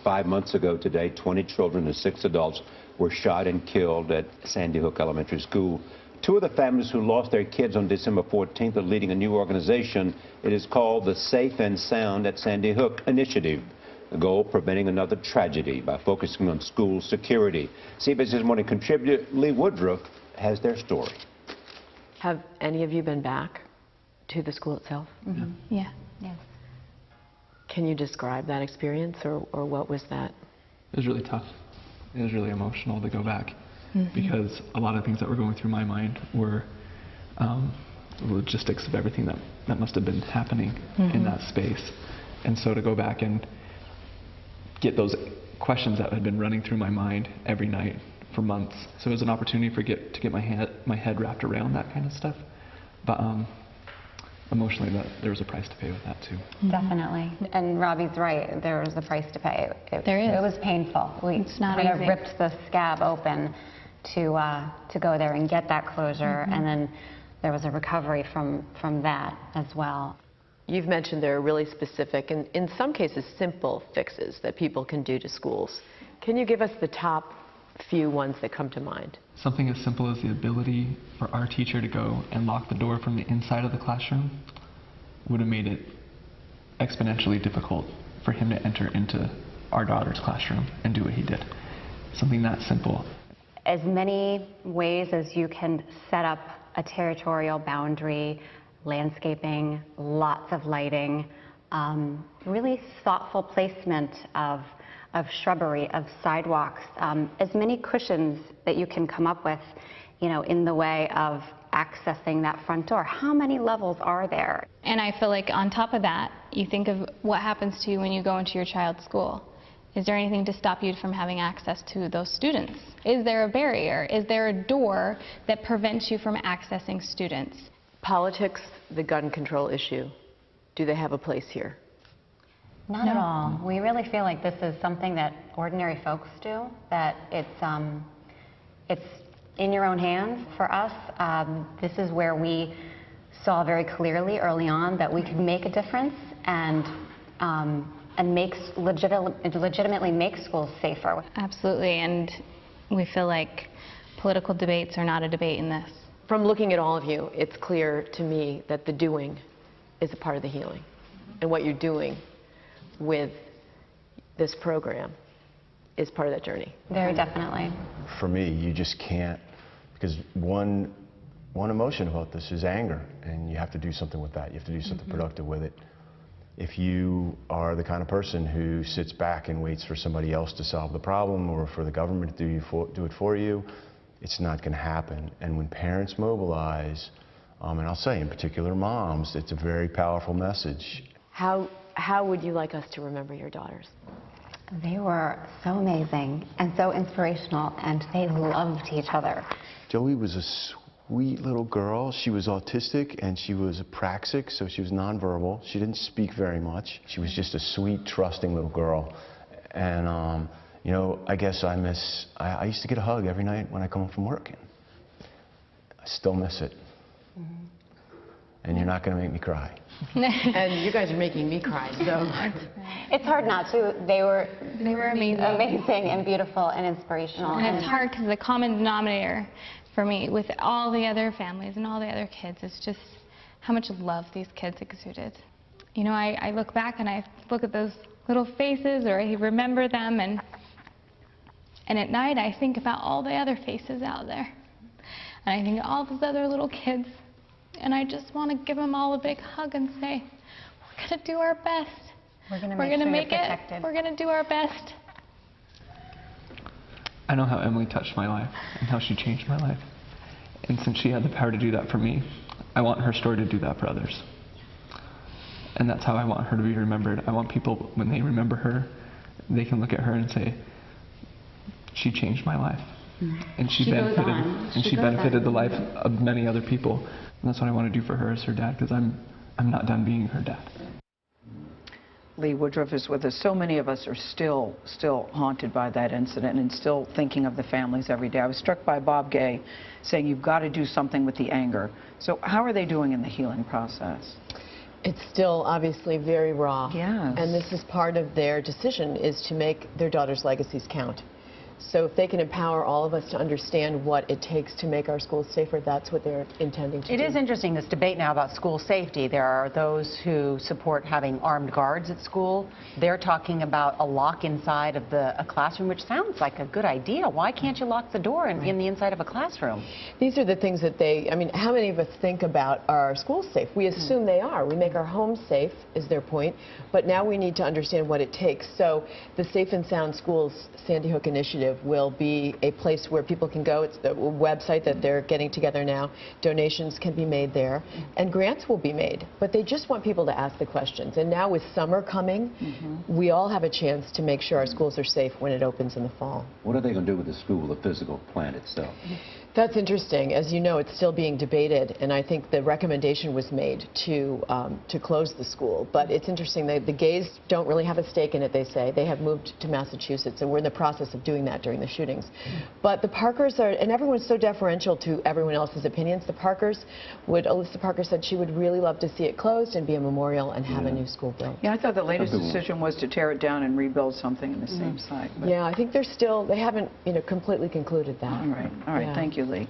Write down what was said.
5 months ago today, 20 children and 6 adults were shot and killed at Sandy Hook Elementary School. Two of the families who lost their kids on December 14th are leading a new organization. It is called the Safe and Sound at Sandy Hook Initiative. The goal, preventing another tragedy by focusing on school security. CBS's morning contributor Lee Woodruff has their story. Have any of you been back to the school itself? Mm-hmm. Yeah. Yes. Can you describe that experience, or what was that? It was really tough. It was really emotional to go back, because a lot of things that were going through my mind were logistics of everything that must have been happening in that space. And so to go back and get those questions that had been running through my mind every night for months. So it was an opportunity to get my head wrapped around that kind of stuff. But emotionally, there was a price to pay with that too. Definitely. And Robbie's right, there was a price to pay. There is. It was painful. It's not kind of easy. ripped the scab open to go there and get that closure, and then there was a recovery from that as well. You've mentioned there are really specific and in some cases simple fixes that people can do to schools. Can you give us the top few ones that come to mind? Something as simple as the ability for our teacher to go and lock the door from the inside of the classroom would have made it exponentially difficult for him to enter into our daughter's classroom and do what he did. Something that simple. As many ways as you can set up a territorial boundary, landscaping, lots of lighting, really thoughtful placement of shrubbery, of sidewalks, as many cushions that you can come up with, you know, in the way of accessing that front door. How many levels are there? And I feel like on top of that, you think of what happens to you when you go into your child's school. Is there anything to stop you from having access to those students? Is there a barrier? Is there a door that prevents you from accessing students? Politics, the gun control issue, do they have a place here? Not at all. We really feel like this is something that ordinary folks do, that it's in your own hands. For us, this is where we saw very clearly early on that we could make a difference and legitimately make schools safer. Absolutely, and we feel like political debates are not a debate in this. From looking at all of you, it's clear to me that the doing is a part of the healing. And what you're doing with this program is part of that journey. Very definitely. For me, you just can't, because one emotion about this is anger, and you have to do something with that. You have to do something productive with it. If you are the kind of person who sits back and waits for somebody else to solve the problem or for the government to do it for you, it's not going to happen. And when parents mobilize, and I'll say in particular moms, it's a very powerful message. How would you like us to remember your daughters? They were so amazing and so inspirational, and they loved each other. Joey was a sweet little girl. She was autistic and she was apraxic, so she was nonverbal. She didn't speak very much. She was just a sweet, trusting little girl. And you know, I guess I used to get a hug every night when I come home from work. And I still miss it. And you're not going to make me cry. And you guys are making me cry, so. It's hard not to. They were amazing. Amazing and beautiful and inspirational. And it's hard because the common denominator for me with all the other families and all the other kids is just how much love these kids exuded. You know, I look back and I look at those little faces, or I remember them, and at night I think about all the other faces out there. And I think of all those other little kids. And I just want to give them all a big hug and say, we're going to do our best. We're going to make it. We're going to do our best. I know how Emily touched my life and how she changed my life. And since she had the power to do that for me, I want her story to do that for others. And that's how I want her to be remembered. I want people, when they remember her, they can look at her and say, she changed my life. And she benefited the life of many other people. And that's what I want to do for her as her dad, because I'm not done being her dad. Lee Woodruff is with us. So many of us are still haunted by that incident and still thinking of the families every day. I was struck by Bob Gay saying you've got to do something with the anger. So how are they doing in the healing process? It's still obviously very raw. Yes. And this is part of their decision, is to make their daughters' legacies count. So if they can empower all of us to understand what it takes to make our schools safer, that's what they're intending to do. It is interesting, this debate now about school safety. There are those who support having armed guards at school. They're talking about a lock inside of a classroom, which sounds like a good idea. Why can't you lock the door in the inside of a classroom? These are the things that I mean, how many of us think about our schools safe? We assume they are. We make our homes safe, is their point. But now we need to understand what it takes. So the Safe and Sound Schools Sandy Hook Initiative will be a place where people can go. It's the website that they're getting together now. Donations can be made there, and grants will be made. But they just want people to ask the questions. And now with summer coming, we all have a chance to make sure our schools are safe when it opens in the fall. What are they going to do with the school, the physical plant itself? That's interesting. As you know, it's still being debated, and I think the recommendation was made to close the school. But it's interesting, the gays don't really have a stake in it, they say. They have moved to Massachusetts, and we're in the process of doing that during the shootings. But the Parkers are, and everyone's so deferential to everyone else's opinions, the Parkers Alyssa Parker said she would really love to see it closed and be a memorial and have a new school built. Yeah, I thought the latest decision was to tear it down and rebuild something in the same site. Yeah, I think they haven't completely concluded that. All right, Yeah. thank you, Lee.